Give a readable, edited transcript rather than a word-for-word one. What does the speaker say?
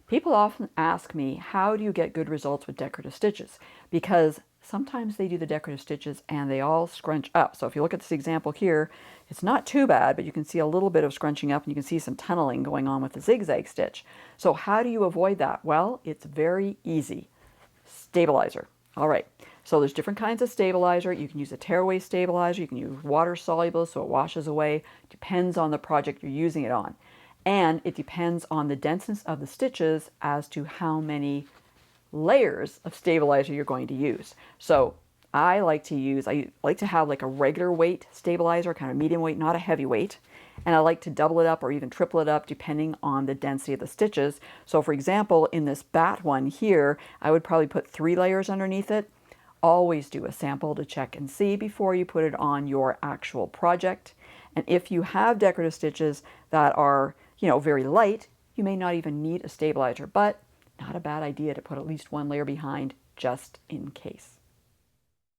People often ask me, how do you get good results with decorative stitches? Because sometimes they do the decorative stitches and they all scrunch up. So if you look at this example here, it's not too bad, but you can see a little bit of scrunching up and you can see some tunneling going on with the zigzag stitch. So how do you avoid that? Well, it's very easy. Stabilizer. All right, so there's different kinds of stabilizer. You can use a tearaway stabilizer. You can use water soluble so it washes away. Depends on the project you're using it on. And it depends on the denseness of the stitches as to how many layers of stabilizer you're going to use. So I like to have like a regular weight stabilizer, kind of medium weight, not a heavy weight. And I like to double it up or even triple it up depending on the density of the stitches. So for example, in this bat one here, I would probably put 3 layers underneath it. Always do a sample to check and see before you put it on your actual project. And if you have decorative stitches that are, very light, you may not even need a stabilizer, but not a bad idea to put at least 1 layer behind just in case.